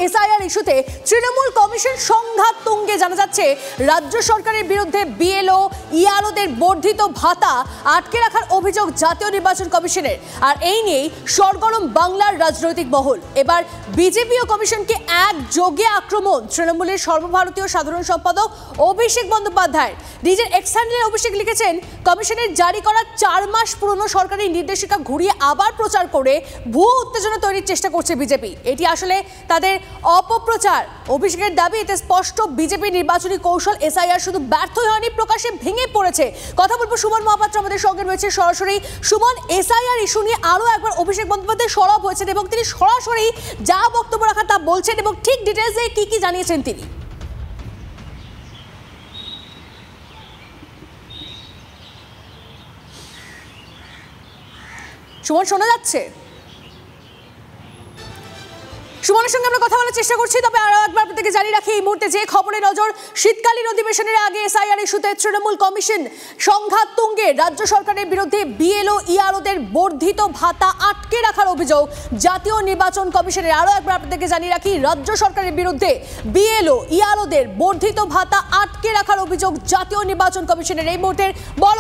SIR ইস্যুতে Trinamool commission সংঘাত তুঙ্গে। জানা যাচ্ছে রাজ্য সরকারের বিরুদ্ধে বিএলও ইআরওদের বর্ধিত ভাতা আটকে রাখার অভিযোগ জাতীয় নির্বাচন কমিশনের। আর এই নিয়েই সরগরম বাংলার রাজনৈতিক মহল। এবার বিজেপি ও কমিশনকে একযোগে আক্রমণ তৃণমূলের সর্বভারতীয় সাধারণ সম্পাদক অভিষেক বন্দ্যোপাধ্যায়। নিজের এক্স হ্যান্ডেলে অভিষেক লিখেছেন, কমিশনের জারি করা 4 মাস পুরনো সরকারি নির্দেশিকা ঘুরিয়ে আবার প্রচার করে ভুয়ো উত্তেজনা তৈরির চেষ্টা করছে বিজেপি। এটি আসলে তাদের অপপ্রচার। অভিষেকের দাবি, এতে স্পষ্ট বিজেপির নির্বাচনী কৌশল এসআইআর শুধু ব্যর্থই হয়নি, প্রকাশ্যে ভেঙে পড়েছে। কথা বলবো সুমন মহাপাত্র আমাদের সঙ্গে রয়েছে সরাসরি। সুমন, এসআইআর ইস্যু নিয়ে আরো একবার অভিষেক বন্দ্যোপাধ্যায় সরব হয়েছেন এবং তিনি সরাসরি যা বক্তব্য রাখা তা বলছেন এবং ঠিক ডিটেইলসে কি জানিয়েছেন তিনি। সুমন, শোনা যাচ্ছে? সুমনের সঙ্গে আমরা কথা বলার চেষ্টা করছি, তবে আরো একবার আপনাদেরকে জানিয়ে রাখি এই মুহূর্তে যে খবরে নজর। শীতকালীন অধিবেশনের আগে এসআইআর ইস্যুতে তৃণমূল কমিশন সংঘাত তুঙ্গে। রাজ্য সরকারের বিরুদ্ধে বিএলও ইআরওদের বর্ধিত ভাতা আটকে রাখার অভিযোগ জাতীয় নির্বাচন কমিশনের। আরো একবার আপনাদেরকে জানিয়ে রাখি, রাজ্য সরকারের বিরুদ্ধে বিএলও ইআরওদের বর্ধিত ভাতা আটকে রাখার অভিযোগ জাতীয় নির্বাচন কমিশনের। এই মুহূর্তের বড়